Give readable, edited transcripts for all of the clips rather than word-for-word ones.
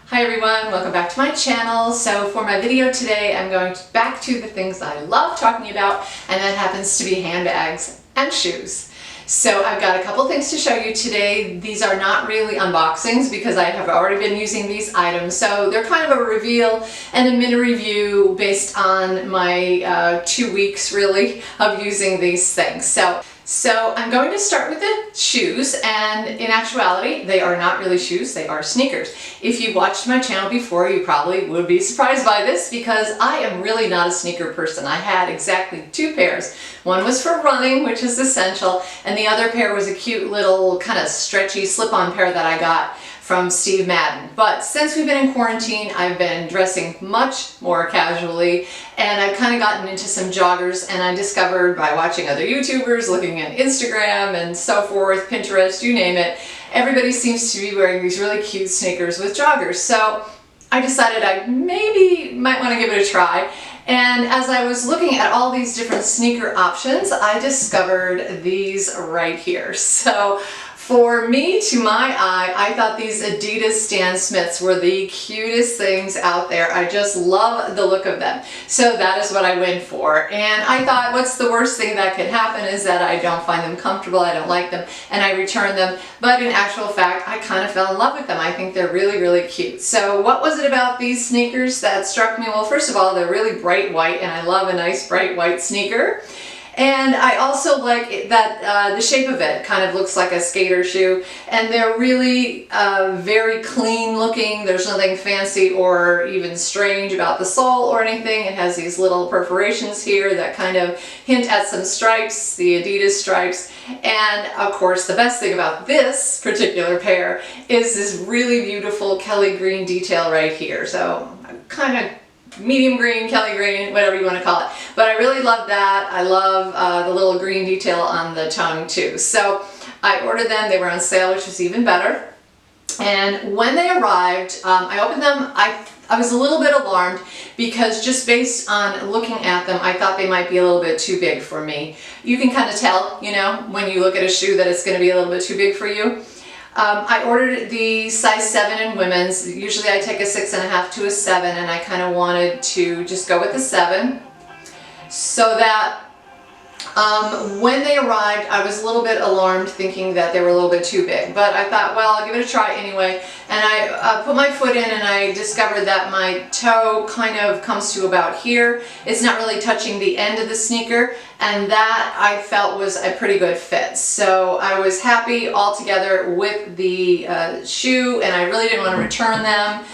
Hi everyone, welcome back to my channel. So for my video today, I'm going back to the things I love talking about, and that happens to be handbags and shoes. So I've got a couple things to show you today. These are not really unboxings because I have already been using these items. So they're kind of a reveal and a mini review based on my 2 weeks really of using these things. So I'm going to start with the shoes, and in actuality, they are not really shoes, they are sneakers. If you watched my channel before, you probably would be surprised by this because I am really not a sneaker person. I had exactly 2 pairs. One was for running, which is essential, and the other pair was a cute little kind of stretchy slip-on pair that I got from Steve Madden. But since we've been in quarantine, I've been dressing much more casually, and I've kind of gotten into some joggers, and I discovered by watching other YouTubers, looking at Instagram and so forth, Pinterest, you name it, everybody seems to be wearing these really cute sneakers with joggers. So I decided I maybe might want to give it a try. And as I was looking at all these different sneaker options, I discovered these right here. So for me, to my eye, I thought these Adidas Stan Smiths were the cutest things out there. I just love the look of them. So that is what I went for. And I thought, what's the worst thing that could happen is that I don't find them comfortable, I don't like them, and I return them. But in actual fact, I kind of fell in love with them. I think they're really, really cute. So what was it about these sneakers that struck me? Well, first of all, they're really bright white, and I love a nice bright white sneaker. And I also like it that the shape of it kind of looks like a skater shoe, and they're really very clean looking. There's nothing fancy or even strange about the sole or anything. It has these little perforations here that kind of hint at some stripes, the Adidas stripes. And of course, the best thing about this particular pair is this really beautiful Kelly green detail right here. So kind of medium green, Kelly green, whatever you want to call it. But I really love that. I love the little green detail on the tongue too. So I ordered them. They were on sale, which was even better. And when they arrived, I opened them. I was a little bit alarmed because just based on looking at them, I thought they might be a little bit too big for me. You can kind of tell, you know, when you look at a shoe that it's going to be a little bit too big for you. I ordered the size 7 in women's. Usually I take a 6.5 to a 7, and I kind of wanted to just go with the 7. So that when they arrived, I was a little bit alarmed thinking that they were a little bit too big. But I thought, well, I'll give it a try anyway. And I put my foot in, and I discovered that my toe kind of comes to about here. It's not really touching the end of the sneaker, and that I felt was a pretty good fit. So I was happy altogether with the shoe, and I really didn't want to return them.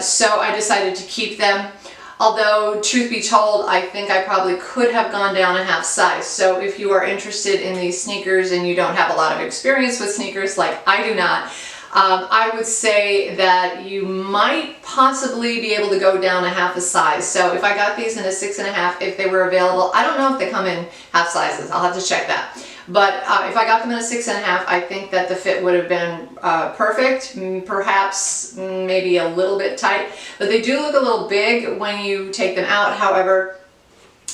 So I decided to keep them. Although, truth be told, I think I probably could have gone down a half size. So if you are interested in these sneakers and you don't have a lot of experience with sneakers like I do not, I would say that you might possibly be able to go down a half a size. So if I got these in a 6.5, if they were available, I don't know if they come in half sizes. I'll have to check that. But if I got them in a 6.5, I think that the fit would have been perfect, perhaps maybe a little bit tight. But they do look a little big when you take them out. However,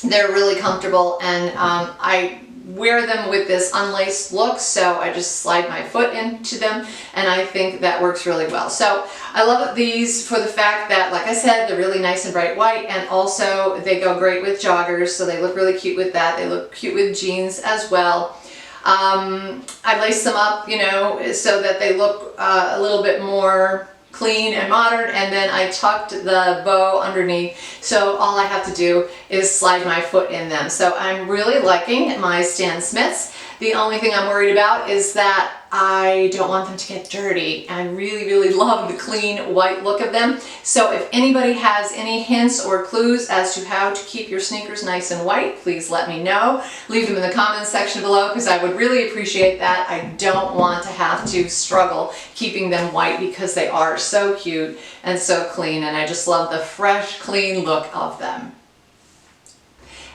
they're really comfortable, and I wear them with this unlaced look, so I just slide my foot into them, and I think that works really well. So I love these for the fact that, like I said, they're really nice and bright white, and also they go great with joggers, so they look really cute with that. They look cute with jeans as well. I lace them up, you know, so that they look a little bit more clean and modern, and then I tucked the bow underneath, so all I have to do is slide my foot in them. So I'm really liking my Stan Smiths. The only thing I'm worried about is that I don't want them to get dirty. I really, really love the clean white look of them. So if anybody has any hints or clues as to how to keep your sneakers nice and white, please let me know. Leave them in the comments section below, because I would really appreciate that. I don't want to have to struggle keeping them white because they are so cute and so clean, and I just love the fresh, clean look of them.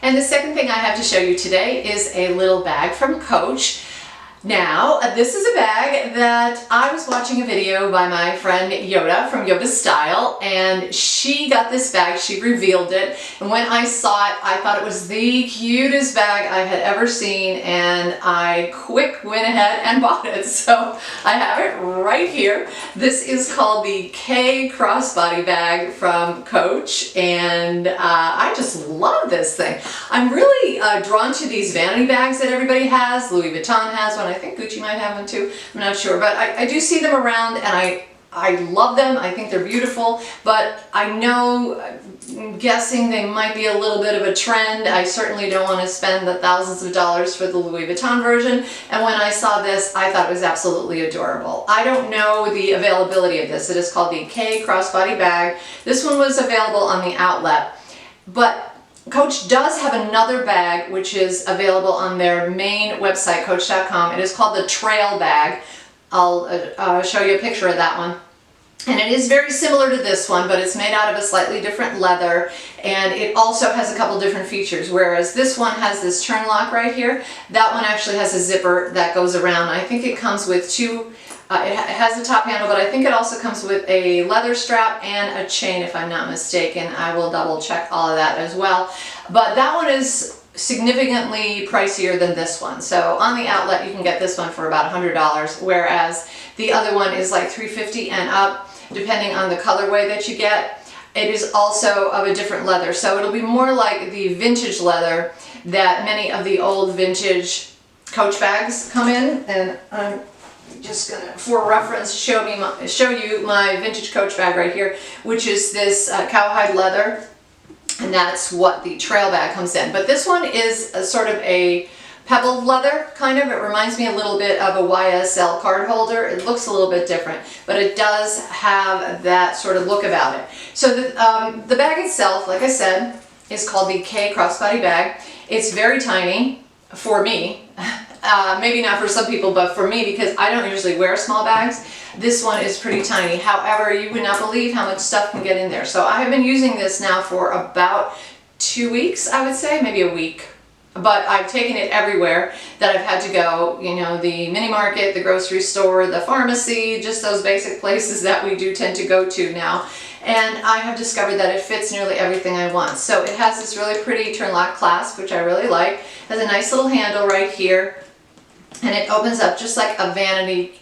And the second thing I have to show you today is a little bag from Coach. Now, this is a bag that I was watching a video by my friend Yota from Yotastyle, and she got this bag, she revealed it, and when I saw it, I thought it was the cutest bag I had ever seen, and I quick went ahead and bought it. So I have it right here. This is called the Kay Crossbody bag from Coach, and I just love this thing. I'm really drawn to these vanity bags that everybody has. Louis Vuitton has one. I think Gucci might have one too. I'm not sure, but I do see them around, and I love them. I think they're beautiful, but I know, I'm guessing they might be a little bit of a trend. I certainly don't want to spend the thousands of dollars for the Louis Vuitton version, and when I saw this, I thought it was absolutely adorable. I don't know the availability of this. It is called the Kay Crossbody bag. This one was available on the outlet, but Coach does have another bag which is available on their main website, coach.com. It is called the Trail bag. I'll show you a picture of that one. And it is very similar to this one, but it's made out of a slightly different leather, and it also has a couple different features. Whereas this one has this turn lock right here, that one actually has a zipper that goes around. I think it comes with two, it has a top handle, but I think it also comes with a leather strap and a chain, if I'm not mistaken. I will double check all of that as well. But that one is significantly pricier than this one. So on the outlet, you can get this one for about $100, whereas the other one is like $350 and up, depending on the colorway that you get. It is also of a different leather, so it'll be more like the vintage leather that many of the old vintage Coach bags come in. And I'm just gonna, for reference, show you my vintage Coach bag right here, which is this cowhide leather, and that's what the Trail bag comes in. But this one is a sort of a pebbled leather, kind of. It reminds me a little bit of a YSL card holder. It looks a little bit different, but it does have that sort of look about it. So the bag itself, like I said, is called the Kay Crossbody bag. It's very tiny for me. Maybe not for some people, but for me, because I don't usually wear small bags, this one is pretty tiny. However, you would not believe how much stuff can get in there. So I have been using this now for about 2 weeks, I would say, maybe a week. But I've taken it everywhere that I've had to go, you know, the mini market, the grocery store, the pharmacy, just those basic places that we do tend to go to now. And I have discovered that it fits nearly everything I want. So it has this really pretty turn lock clasp, which I really like. It has a nice little handle right here. And it opens up just like a vanity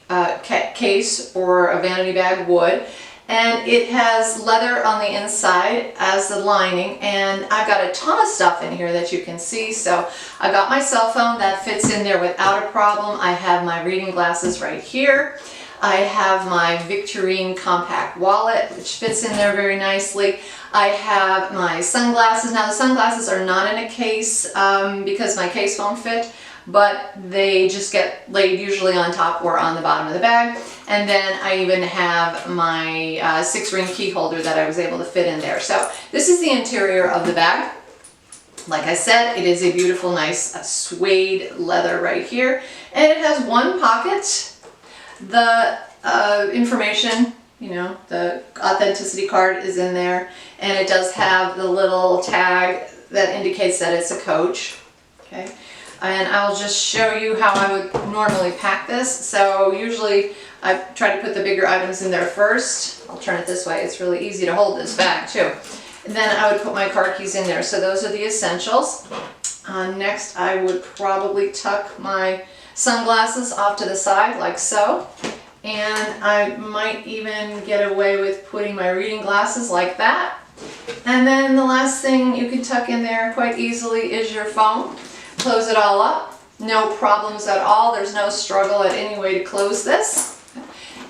case or a vanity bag would. And it has leather on the inside as the lining, and I've got a ton of stuff in here that you can see. So I've got my cell phone that fits in there without a problem. I have my reading glasses right here. I have my Victorine compact wallet, which fits in there very nicely. I have my sunglasses. Now the sunglasses are not in a case because my case won't fit, but they just get laid usually on top or on the bottom of the bag. And then I even have my 6-ring key holder that I was able to fit in there. So this is the interior of the bag. Like I said, it is a beautiful, nice suede leather right here. And it has one pocket. The information, you know, the authenticity card is in there. And it does have the little tag that indicates that it's a Coach. Okay. And I'll just show you how I would normally pack this. So usually I try to put the bigger items in there first. I'll turn it this way. It's really easy to hold this bag too. And then I would put my car keys in there. So those are the essentials. Next, I would probably tuck my sunglasses off to the side like so. And I might even get away with putting my reading glasses like that. And then the last thing you can tuck in there quite easily is your phone. Close it all up, no problems at all. There's no struggle at any way to close this.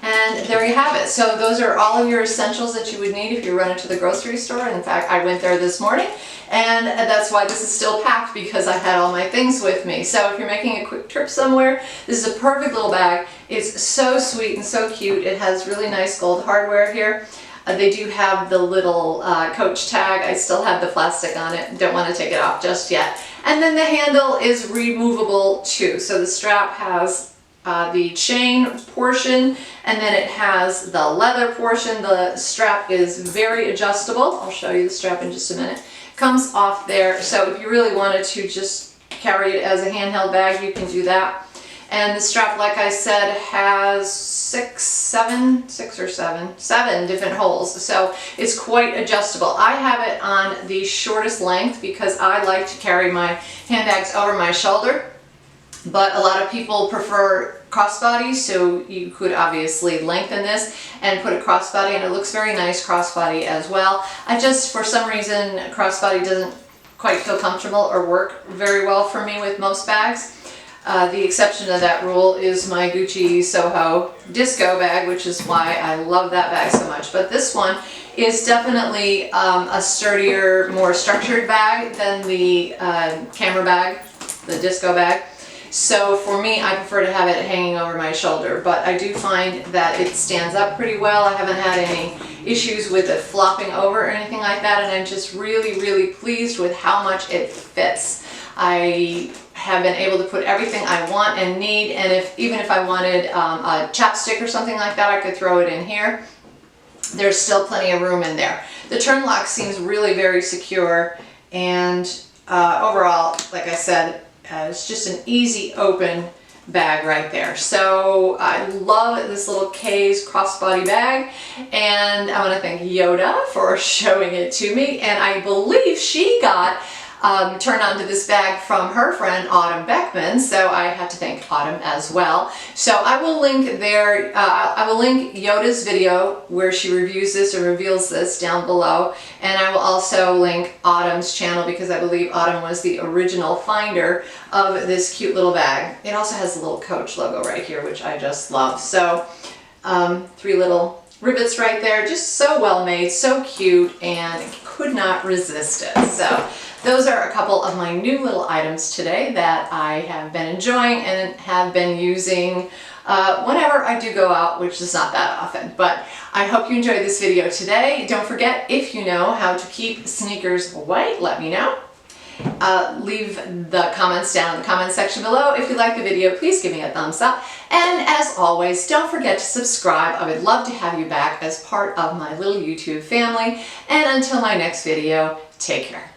And there you have it. So those are all of your essentials that you would need if you run into the grocery store. In fact, I went there this morning, and that's why this is still packed, because I had all my things with me. So if you're making a quick trip somewhere, this is a perfect little bag. It's so sweet and so cute. It has really nice gold hardware here. They do have the little Coach tag. I still have the plastic on it. Don't want to take it off just yet. And then the handle is removable too. So the strap has the chain portion, and then it has the leather portion. The strap is very adjustable. I'll show you the strap in just a minute. Comes off there. So if you really wanted to just carry it as a handheld bag, you can do that. And the strap, like I said, has seven different holes. So it's quite adjustable. I have it on the shortest length because I like to carry my handbags over my shoulder. But a lot of people prefer crossbody, so you could obviously lengthen this and put a crossbody, and it looks very nice crossbody as well. I just, for some reason, crossbody doesn't quite feel comfortable or work very well for me with most bags. The exception to that rule is my Gucci Soho disco bag, which is why I love that bag so much. But this one is definitely a sturdier, more structured bag than the camera bag, the disco bag. So for me, I prefer to have it hanging over my shoulder, but I do find that it stands up pretty well. I haven't had any issues with it flopping over or anything like that, and I'm just really, really pleased with how much it fits. I have been able to put everything I want and need, and even if I wanted a chapstick or something like that, I could throw it in here. There's still plenty of room in there. The turn lock seems really very secure, and overall, like I said, it's just an easy open bag right there. So I love this little Kay's crossbody bag, and I want to thank Yota for showing it to me, and I believe she got turned on to this bag from her friend Autumn Beckman, so I have to thank Autumn as well. So I will link I will link Yota's video where she reviews this or reveals this down below, and I will also link Autumn's channel because I believe Autumn was the original finder of this cute little bag. It also has a little Coach logo right here, which I just love. So 3 little rivets right there, just so well made, so cute, and could not resist it. So those are a couple of my new little items today that I have been enjoying and have been using whenever I do go out, which is not that often. But I hope you enjoyed this video today. Don't forget, if you know how to keep sneakers white, let me know. Leave the comments down in the comment section below. If you like the video, please give me a thumbs up. And as always, don't forget to subscribe. I would love to have you back as part of my little YouTube family. And until my next video, take care.